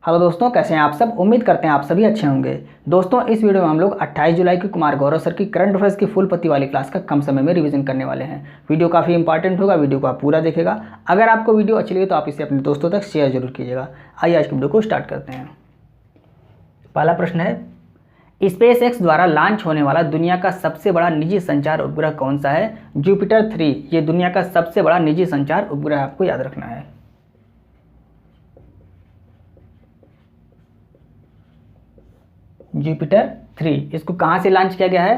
Hello दोस्तों, कैसे हैं आप सब। उम्मीद करते हैं आप सभी अच्छे होंगे। दोस्तों, इस वीडियो में हम लोग 28 जुलाई की कुमार गौरव सर की करंट अफेयर्स की फुल पत्ती वाली क्लास का कम समय में रिवीजन करने वाले हैं। वीडियो काफ़ी इंपॉर्टेंट होगा, वीडियो को आप पूरा देखेगा। अगर आपको वीडियो अच्छी लगे तो आप इसे अपने दोस्तों तक शेयर जरूर कीजिएगा। आइए आज की वीडियो को स्टार्ट करते हैं। पहला प्रश्न है, स्पेस एक्स द्वारा लॉन्च होने वाला दुनिया का सबसे बड़ा निजी संचार उपग्रह कौन सा है। जुपिटर 3 ये दुनिया का सबसे बड़ा निजी संचार उपग्रह, आपको याद रखना है। जुपिटर 3 इसको कहाँ से लॉन्च किया गया है।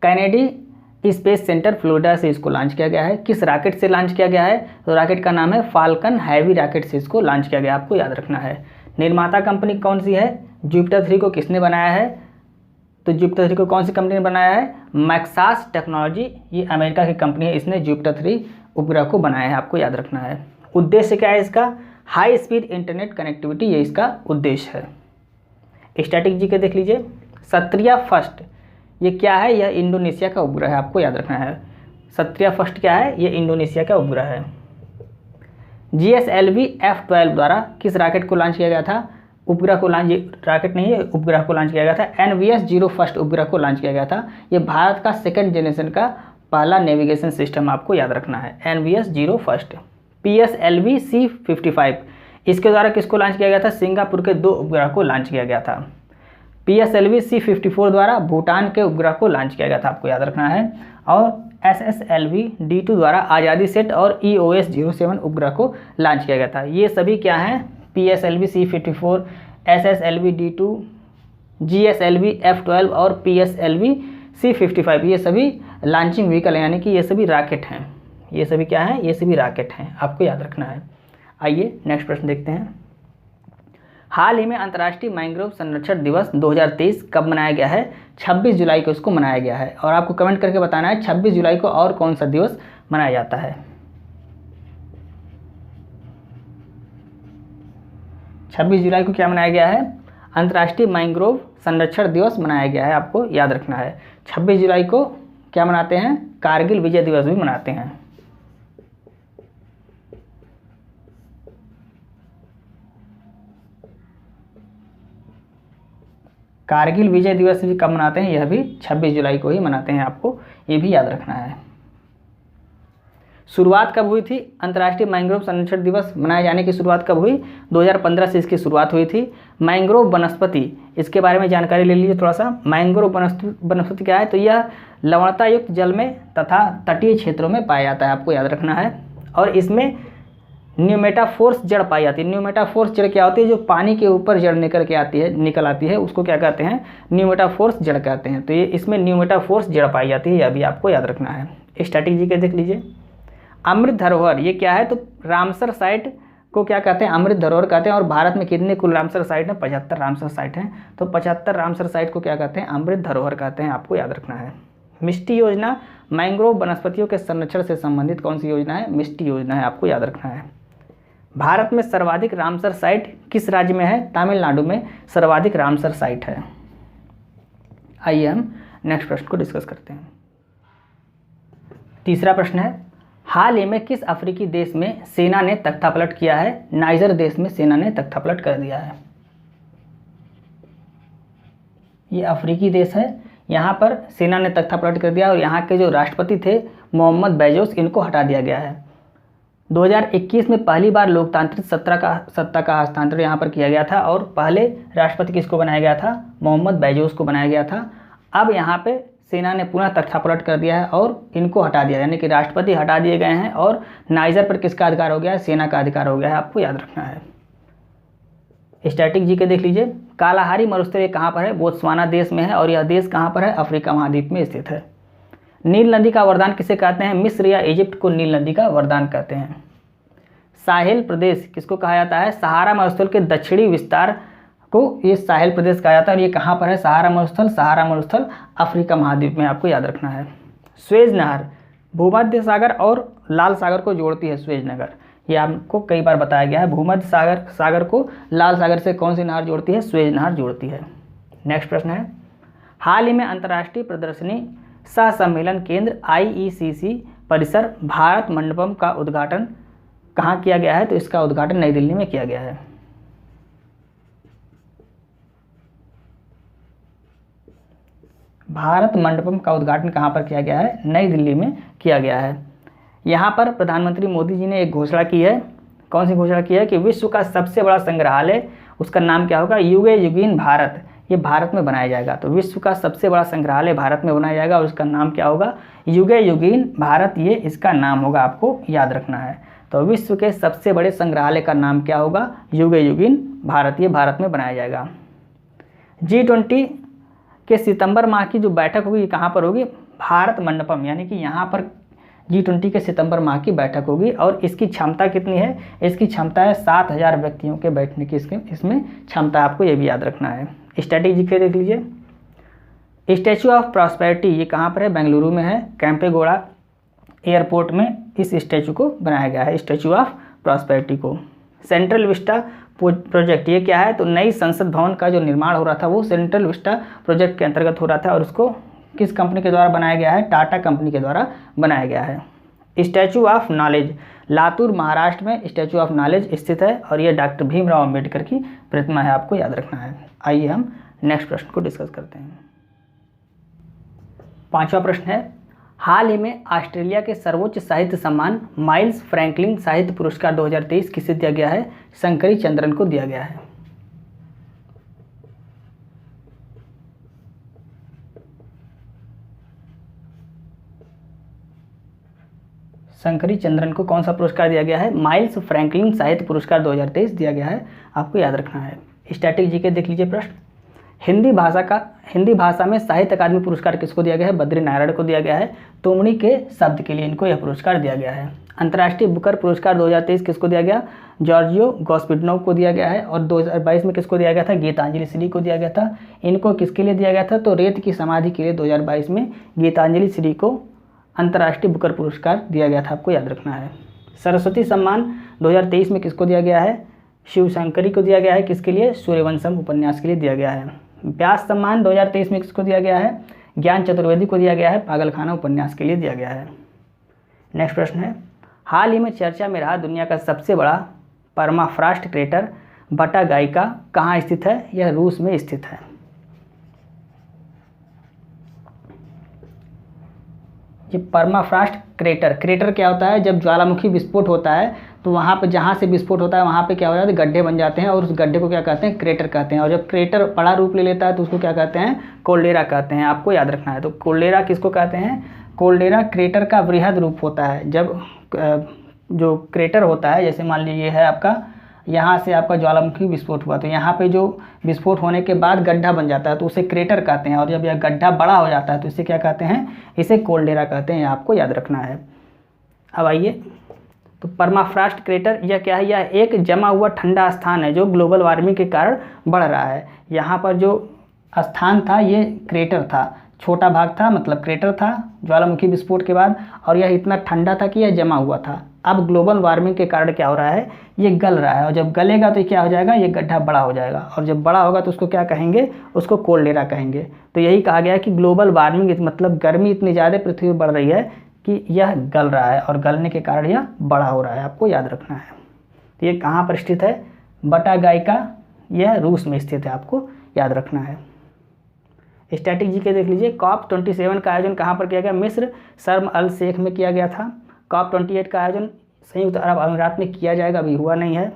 कैनेडी स्पेस सेंटर फ्लोरिडा से इसको लॉन्च किया गया है। किस रॉकेट से लॉन्च किया गया है, तो रॉकेट का नाम है फाल्कन हैवी रॉकेट से इसको लॉन्च किया गया, आपको याद रखना है। निर्माता कंपनी कौन सी है, जुपिटर 3 को किसने बनाया है, तो जुपिटर 3 को कौन सी कंपनी ने बनाया है, मैक्सास टेक्नोलॉजी, ये अमेरिका की कंपनी है, इसने जुपिटर 3 उपग्रह को बनाया है, आपको याद रखना है। उद्देश्य क्या है इसका, हाई स्पीड इंटरनेट कनेक्टिविटी, ये इसका उद्देश्य है। स्टैटिक जी के देख लीजिए। सत्रिया फर्स्ट ये क्या है, यह इंडोनेशिया का उपग्रह है, आपको याद रखना है। सत्रिया फर्स्ट क्या है, यह इंडोनेशिया का उपग्रह है। GSLV F12 द्वारा किस रॉकेट को लॉन्च किया गया था, उपग्रह को लॉन्च, रॉकेट नहीं है, उपग्रह को लॉन्च किया गया था। NVS-0 फर्स्ट उपग्रह को लॉन्च किया गया था। ये भारत का सेकंड जनरेशन का पहला नेविगेशन सिस्टम, आपको याद रखना है। NVS-0 first. PSLV C55 इसके द्वारा किसको लॉन्च किया गया था, सिंगापुर के 2 उपग्रह को लॉन्च किया गया था। PSLV C54 द्वारा भूटान के उपग्रह को लॉन्च किया गया था, आपको याद रखना है। और SSLV D2 द्वारा आज़ादी सेट और EOS-07 उपग्रह को लॉन्च किया गया था। ये सभी क्या हैं, PSLV C54, SSLV D2, GSLV F12 और PSLV C55 ये सभी लॉन्चिंग व्हीकल, यानी कि ये सभी रॉकेट हैं। ये सभी क्या हैं, ये सभी रॉकेट हैं, आपको याद रखना है। आइए नेक्स्ट प्रश्न देखते हैं। हाल ही में अंतर्राष्ट्रीय मैंग्रोव संरक्षण दिवस 2023 कब मनाया गया है। 26 जुलाई को इसको मनाया गया है। और आपको कमेंट करके बताना है 26 जुलाई को और कौन सा दिवस मनाया जाता है। 26 जुलाई को क्या मनाया गया है, अंतर्राष्ट्रीय मैंग्रोव संरक्षण दिवस मनाया गया है, आपको याद रखना है। 26 जुलाई को क्या मनाते हैं, कारगिल विजय दिवस भी मनाते हैं। कारगिल विजय दिवस भी कब मनाते हैं, यह भी 26 जुलाई को ही मनाते हैं, आपको ये भी याद रखना है। शुरुआत कब हुई थी, अंतर्राष्ट्रीय मैंग्रोव संरक्षण दिवस मनाए जाने की शुरुआत कब हुई, 2015 से इसकी शुरुआत हुई थी। मैंग्रोव वनस्पति, इसके बारे में जानकारी ले लीजिए थोड़ा सा। मैंग्रोव वनस्पति क्या है, तो यह लवणता युक्त जल में तथा तटीय क्षेत्रों में पाया जाता है, आपको याद रखना है। और इसमें न्यूमेटाफोर्स जड़ पाई जाती है। न्यूमेटाफोर्स जड़ क्या होती है, जो पानी के ऊपर जड़ निकल आती है, उसको क्या कहते हैं, न्यूमेटाफोर्स जड़ कहते हैं। तो ये इसमें न्यूमेटाफोर्स जड़ पाई जाती है, यह भी आपको याद रखना है। स्टैटिक जी के देख लीजिए। अमृत धरोहर ये क्या है, तो रामसर साइट को क्या कहते हैं, अमृत धरोहर कहते हैं। और भारत में कितने कुल रामसर साइट हैं, 75 रामसर साइट हैं। तो 75 रामसर साइट को क्या कहते हैं, अमृत धरोहर कहते हैं, आपको याद रखना है। मिष्टी योजना मैंग्रोव वनस्पतियों के संरक्षण से संबंधित कौन सी योजना है, मिष्टी योजना है, आपको याद रखना है। भारत में सर्वाधिक रामसर साइट किस राज्य में है, तमिलनाडु में सर्वाधिक रामसर साइट है। आइए हम नेक्स्ट प्रश्न को डिस्कस करते हैं। तीसरा प्रश्न है, हाल ही में किस अफ्रीकी देश में सेना ने तख्तापलट किया है। नाइजर देश में सेना ने तख्तापलट कर दिया है। ये अफ्रीकी देश है, यहाँ पर सेना ने तख्तापलट कर दिया और यहाँ के जो राष्ट्रपति थे मोहम्मद बैजोस, इनको हटा दिया गया है। 2021 में पहली बार लोकतांत्रिक सत्ता का हस्तांतरण यहाँ पर किया गया था और पहले राष्ट्रपति किसको बनाया गया था, मोहम्मद बैजोस को बनाया गया था। अब यहाँ पे सेना ने पुनः तख्तापलट कर दिया है और इनको हटा दिया, यानी कि राष्ट्रपति हटा दिए गए हैं और नाइजर पर किसका अधिकार हो गया है, सेना का अधिकार हो गया है, आपको याद रखना है। स्टैटिक जी के देख लीजिए। कालाहारी मरुस्थल कहाँ पर है, बोत्सवाना देश में है। और यह देश कहाँ पर है, अफ्रीका महाद्वीप में स्थित है। नील नदी का वरदान किसे कहते हैं, मिस्र या इजिप्ट को नील नदी का वरदान कहते हैं। साहेल प्रदेश किसको कहा जाता है, सहारा मरुस्थल के दक्षिणी विस्तार को ये साहेल प्रदेश कहा जाता है। और ये कहाँ पर है, सहारा मरुस्थल अफ्रीका महाद्वीप में, आपको याद रखना है। स्वेज नहर भूमध्य सागर और लाल सागर को जोड़ती है, स्वेज नहर, ये आपको कई बार बताया गया है। भूमध्य सागर को लाल सागर से कौन सी नहर जोड़ती है, स्वेज नहर जोड़ती है। नेक्स्ट प्रश्न है, हाल ही में अंतर्राष्ट्रीय प्रदर्शनी सह सम्मेलन केंद्र IECC परिसर भारत मंडपम का उद्घाटन कहाँ किया गया है, तो इसका उद्घाटन नई दिल्ली में किया गया है। भारत मंडपम का उद्घाटन कहाँ पर किया गया है? नई दिल्ली में किया गया है। यहाँ पर प्रधानमंत्री मोदी जी ने एक घोषणा की है। कौन सी घोषणा की है? कि विश्व का सबसे बड़ा संग्रहालय, उसका नाम क्या होगा? युगे युगीन भारत, ये भारत में बनाया जाएगा। तो विश्व का सबसे बड़ा संग्रहालय भारत में बनाया जाएगा और उसका नाम क्या होगा? युगे युगीन भारत, ये इसका नाम होगा, आपको याद रखना है। तो विश्व के सबसे बड़े संग्रहालय का नाम क्या होगा? युगे युगीन भारत, ये भारत में बनाया जाएगा। G20 के सितंबर माह की जो बैठक होगी ये कहाँ पर होगी? भारत मंडपम, यानी कि यहाँ पर G20 के सितंबर माह की बैठक होगी। और इसकी क्षमता कितनी है? इसकी क्षमता है 7000 व्यक्तियों के बैठने की इसमें क्षमता, आपको ये भी याद रखना है। स्टैटिक जीके देख लीजिए। स्टैचू ऑफ प्रॉस्पेरिटी ये कहाँ पर है? बेंगलुरु में है, कैंपेगौड़ा एयरपोर्ट में इस स्टैचू को बनाया गया है, स्टैचू ऑफ प्रॉस्पेरिटी को। सेंट्रल विस्टा प्रोजेक्ट ये क्या है? तो नई संसद भवन का जो निर्माण हो रहा था वो सेंट्रल विस्टा प्रोजेक्ट के अंतर्गत हो रहा था और उसको किस कंपनी के द्वारा बनाया गया है? टाटा कंपनी के द्वारा बनाया गया है। Statue of knowledge, Latur Maharashtra में स्टैचू ऑफ नॉलेज स्थित है और ये डॉक्टर भीमराव अंबेडकर की प्रतिमा है, आपको याद रखना है। आइए हम नेक्स्ट प्रश्न को डिस्कस करते हैं। 5वां प्रश्न है, हाल ही में ऑस्ट्रेलिया के सर्वोच्च साहित्य सम्मान माइल्स फ्रैंकलिन साहित्य पुरस्कार 2023 किसे दिया गया है? शंकरी चंद्रन को दिया गया है। शंकरी चंद्रन को कौन सा पुरस्कार दिया गया है? माइल्स फ्रैंकलिन साहित्य पुरस्कार 2023 दिया गया है, आपको याद रखना है। स्टैटिक जीके देख लीजिए प्रश्न। हिंदी भाषा में साहित्य अकादमी पुरस्कार किसको दिया गया है? बद्री नारायण को दिया गया है। तुमड़ी के शब्द के लिए इनको यह पुरस्कार दिया गया है। अंतर्राष्ट्रीय बुकर पुरस्कार 2023 किसको दिया गया? जॉर्जियो गॉस्पिडनोव को दिया गया है। और 2022 में किसको दिया गया था? गीतांजलि श्री को दिया गया था। इनको किसके लिए दिया गया था? तो रेत की समाधि के लिए 2022 में गीतांजलि श्री को अंतर्राष्ट्रीय बुकर पुरस्कार दिया गया था, आपको याद रखना है। सरस्वती सम्मान 2023 में किसको दिया गया है? शिवशंकरी को दिया गया है। किसके लिए? सूर्यवंशम उपन्यास के लिए दिया गया है। व्यास सम्मान 2023 में किसको दिया गया है? ज्ञान चतुर्वेदी को दिया गया है, पागलखाना उपन्यास के लिए दिया गया है। नेक्स्ट प्रश्न है, हाल ही में चर्चा में रहा दुनिया का सबसे बड़ा परमाफ्रॉस्ट क्रेटर बटागाइका कहाँ स्थित है? यह रूस में स्थित है। ये परमाफ्रॉस्ट क्रेटर क्या होता है? जब ज्वालामुखी विस्फोट होता है तो वहाँ पे जहाँ से विस्फोट होता है वहाँ पे क्या हो जाता है? गड्ढे बन जाते हैं और उस गड्ढे को क्या कहते हैं? क्रेटर कहते हैं। और जब क्रेटर बड़ा रूप ले लेता है तो उसको क्या कहते हैं? कोल्डेरा कहते हैं, आपको याद रखना है। तो कोल्डेरा किसको कहते हैं? कोल्डेरा क्रेटर का वृहद रूप होता है। जब जो क्रेटर होता है, जैसे मान लीजिए है आपका, यहाँ से आपका ज्वालामुखी विस्फोट हुआ तो यहाँ पे जो विस्फोट होने के बाद गड्ढा बन जाता है तो उसे क्रेटर कहते हैं। और जब यह गड्ढा बड़ा हो जाता है तो इसे क्या कहते हैं? इसे कोल्डेरा कहते हैं, आपको याद रखना है। अब आइए, तो परमाफ्रॉस्ट क्रेटर यह क्या है? यह एक जमा हुआ ठंडा स्थान है जो ग्लोबल वार्मिंग के कारण बढ़ रहा है। यहाँ पर जो स्थान था ये क्रेटर था, छोटा भाग था, मतलब क्रेटर था ज्वालामुखी विस्फोट के बाद, और यह इतना ठंडा था कि यह जमा हुआ था। अब ग्लोबल वार्मिंग के कारण क्या हो रहा है? ये गल रहा है और जब गलेगा तो क्या हो जाएगा? ये गड्ढा बड़ा हो जाएगा और जब बड़ा होगा तो उसको क्या कहेंगे? उसको कोल्डेरा कहेंगे। तो यही कहा गया है कि ग्लोबल वार्मिंग मतलब गर्मी इतनी ज़्यादा पृथ्वी पर बढ़ रही है कि यह गल रहा है और गलने के कारण यह बड़ा हो रहा है, आपको याद रखना है। तो ये कहाँ पर स्थित है? बटागाइका, यह रूस में स्थित है, आपको याद रखना है। स्टैटिक जीके देख लीजिए। COP27 का आयोजन कहाँ पर किया गया? मिस्र शर्म अल शेख में किया गया था। COP28 का आयोजन संयुक्त अरब अमीरात में किया जाएगा, अभी हुआ नहीं है।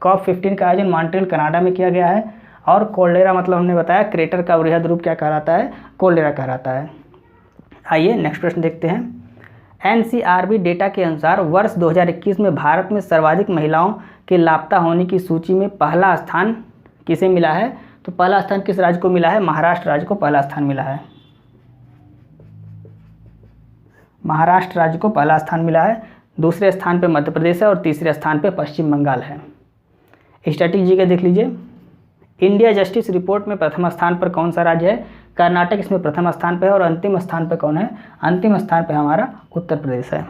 COP15 का आयोजन मॉन्ट्रियल कनाडा में किया गया है। और कोल्डेरा मतलब हमने बताया क्रेटर का वृहद रूप क्या कहलाता है? कोल्डेरा कहलाता है। आइए नेक्स्ट प्रश्न देखते हैं। NCRB डेटा के अनुसार वर्ष 2021 में भारत में सर्वाधिक महिलाओं के लापता होने की सूची में पहला स्थान किसे मिला है? तो पहला स्थान किस राज्य को मिला है? महाराष्ट्र राज्य को पहला स्थान मिला है। महाराष्ट्र राज्य को पहला स्थान मिला है। दूसरे स्थान पे मध्य प्रदेश है और तीसरे स्थान पे पश्चिम बंगाल है। स्टैटिक जीके देख लीजिए। इंडिया जस्टिस रिपोर्ट में प्रथम स्थान पर कौन सा राज्य है? कर्नाटक इसमें प्रथम स्थान पे है। और अंतिम स्थान पे कौन है? अंतिम स्थान पे हमारा उत्तर प्रदेश है।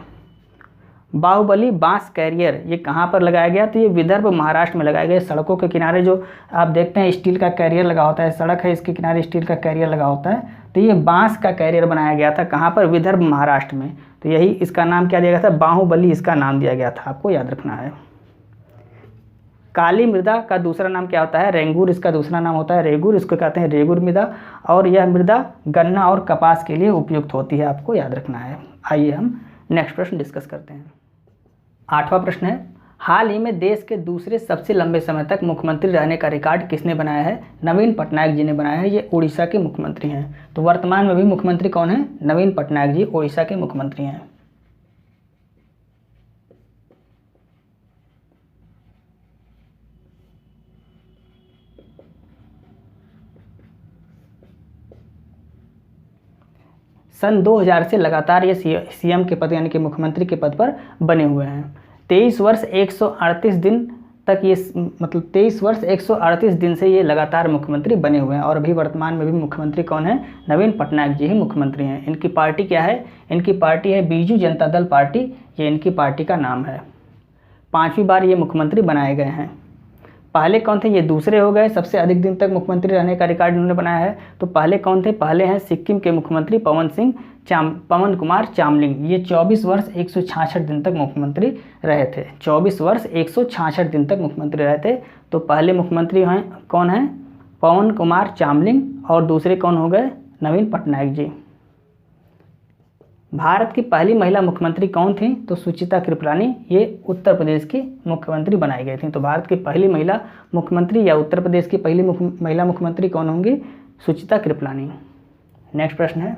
बाहुबली बांस कैरियर ये कहाँ पर लगाया गया? तो ये विदर्भ महाराष्ट्र में लगाया गया। सड़कों के किनारे जो आप देखते हैं स्टील का कैरियर लगा होता है, सड़क है इसके किनारे स्टील का कैरियर लगा होता है, तो ये बांस का कैरियर बनाया गया था। कहाँ पर? विदर्भ महाराष्ट्र में। तो यही इसका नाम क्या दिया गया था? बाहुबली इसका नाम दिया गया था, आपको याद रखना है। काली मृदा का दूसरा नाम क्या होता है? रेंगूर इसका दूसरा नाम होता है, रेगूर, इसको कहते हैं रेगूर मृदा। और यह मृदा गन्ना और कपास के लिए उपयुक्त होती है, आपको याद रखना है। आइए हम नेक्स्ट प्रश्न डिस्कस करते हैं। 8वां प्रश्न है, हाल ही में देश के दूसरे सबसे लंबे समय तक मुख्यमंत्री रहने का रिकॉर्ड किसने बनाया है? नवीन पटनायक जी ने बनाया है। ये उड़ीसा के मुख्यमंत्री हैं। तो वर्तमान में भी मुख्यमंत्री कौन है? नवीन पटनायक जी उड़ीसा के मुख्यमंत्री हैं। सन 2000 से लगातार ये सीएम के पद यानी कि मुख्यमंत्री के पद पर बने हुए हैं। 23 वर्ष 138 दिन तक ये 23 वर्ष 138 दिन से ये लगातार मुख्यमंत्री बने हुए हैं। और अभी वर्तमान में भी मुख्यमंत्री कौन है? नवीन पटनायक जी ही मुख्यमंत्री हैं। इनकी पार्टी क्या है? इनकी पार्टी है बीजू जनता दल पार्टी, ये इनकी पार्टी का नाम है। 5वीं बार ये मुख्यमंत्री बनाए गए हैं। पहले कौन थे? ये दूसरे हो गए। सबसे अधिक दिन तक मुख्यमंत्री रहने का रिकॉर्ड इन्होंने बनाया है। तो पहले कौन थे? पहले हैं सिक्किम के मुख्यमंत्री पवन कुमार चामलिंग। ये 24 वर्ष 166 दिन तक मुख्यमंत्री रहे थे। 24 वर्ष 166 दिन तक मुख्यमंत्री रहे थे। तो पहले मुख्यमंत्री हैं कौन है? पवन कुमार चामलिंग। और दूसरे कौन हो गए? नवीन पटनायक जी। भारत की पहली महिला मुख्यमंत्री कौन थी? तो सुचिता कृपलानी, ये उत्तर प्रदेश की मुख्यमंत्री बनाई गई थी। तो भारत की पहली महिला मुख्यमंत्री या उत्तर प्रदेश की पहली महिला मुख्यमंत्री कौन होंगी? सुचिता कृपलानी। नेक्स्ट प्रश्न है,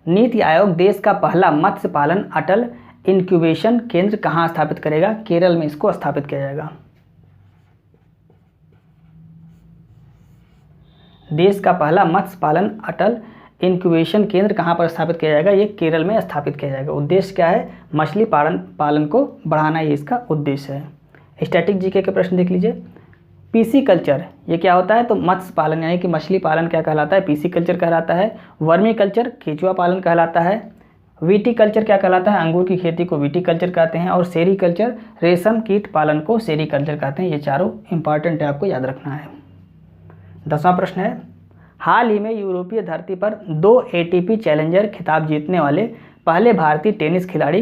नीति आयोग देश का पहला मत्स्य पालन अटल इंक्यूबेशन केंद्र कहाँ स्थापित करेगा? केरल में इसको स्थापित किया जाएगा। देश का पहला मत्स्य पालन अटल इंक्यूबेशन केंद्र कहाँ पर स्थापित किया जाएगा? ये केरल में स्थापित किया जाएगा। उद्देश्य क्या है? मछली पालन को बढ़ाना, ये इसका उद्देश्य है। स्टैटिक जीके के प्रश्न देख लीजिए। पीसी कल्चर ये क्या होता है? तो मत्स्य पालन यानी कि मछली पालन क्या कहलाता है? पीसी कल्चर कहलाता है। वर्मी कल्चर केंचुआ पालन कहलाता है। वीटी कल्चर क्या कहलाता है? अंगूर की खेती को वीटी कल्चर कहते हैं। और सेरी कल्चर रेशम कीट पालन को सेरी कल्चर कहते हैं। ये चारों इंपॉर्टेंट है, आपको याद रखना है। 10वां प्रश्न है, हाल ही में यूरोपीय धरती पर 2 एटीपी चैलेंजर खिताब जीतने वाले पहले भारतीय टेनिस खिलाड़ी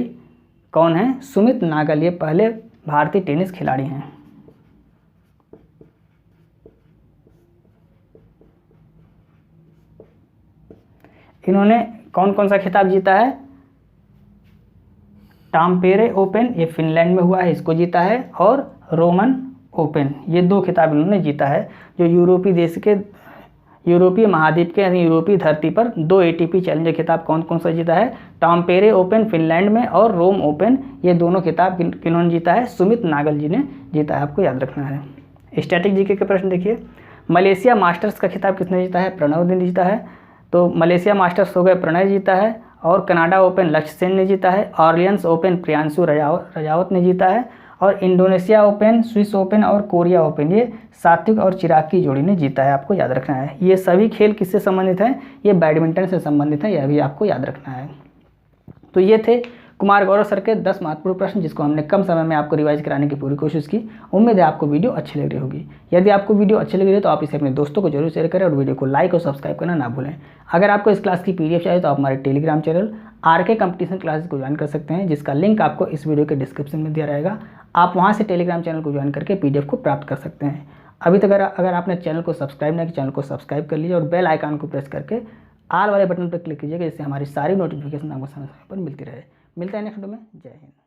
कौन हैं? सुमित नागल, ये पहले भारतीय टेनिस खिलाड़ी हैं। इन्होंने कौन कौन सा खिताब जीता है? टाम्पेरे ओपन, ये फिनलैंड में हुआ है, इसको जीता है। और रोमन ओपन, ये 2 खिताब इन्होंने जीता है। जो यूरोपीय महाद्वीप के यानी यूरोपीय धरती पर 2 एटीपी चैलेंजर खिताब कौन कौन सा जीता है? टाम्पेरे ओपन फिनलैंड में और रोम ओपन, ये दोनों खिताब किन्होंने जीता है? सुमित नागल जी ने जीता है, आपको याद रखना है। स्टैटिक जीके के प्रश्न देखिए। मलेशिया मास्टर्स का खिताब किसने जीता है? प्रणव ने जीता है। तो मलेशिया मास्टर्स हो गए, प्रणय जीता है। और कनाडा ओपन लक्ष्य सेन ने जीता है। ऑर्लियंस ओपन प्रियांशु रजावत ने जीता है। और इंडोनेशिया ओपन, स्विस ओपन और कोरिया ओपन, ये सात्विक और चिराग की जोड़ी ने जीता है, आपको याद रखना है। ये सभी खेल किससे संबंधित हैं? ये बैडमिंटन से संबंधित है, यह भी आपको याद रखना है। तो ये थे कुमार गौरव सर के 10 महत्वपूर्ण प्रश्न, जिसको हमने कम समय में आपको रिवाइज कराने की पूरी कोशिश की। उम्मीद है आपको वीडियो अच्छी लग रही होगी। यदि आपको वीडियो अच्छी लग रही है तो आप इसे अपने दोस्तों को जरूर शेयर करें और वीडियो को लाइक और सब्सक्राइब करना ना भूलें। अगर आपको इस क्लास की पीडीएफ चाहिए तो आप हमारे Telegram channel RK competition classes को ज्वाइन कर सकते हैं, जिसका लिंक आपको इस वीडियो के डिस्क्रिप्शन में दिया रहेगा। आप वहाँ से टेलीग्राम चैनल को ज्वाइन करके पीडीएफ को प्राप्त कर सकते हैं। अभी तक अगर आपने चैनल को सब्सक्राइब नहीं किया, चैनल को सब्सक्राइब कर लीजिए और बेल आइकन को प्रेस करके ऑल वाले बटन पर क्लिक कीजिएगा, जिससे हमारी सारी नोटिफिकेशन आपको समय समय पर मिलती रहे। मिलता है नेक्स्ट वीडियो में। जय हिंद।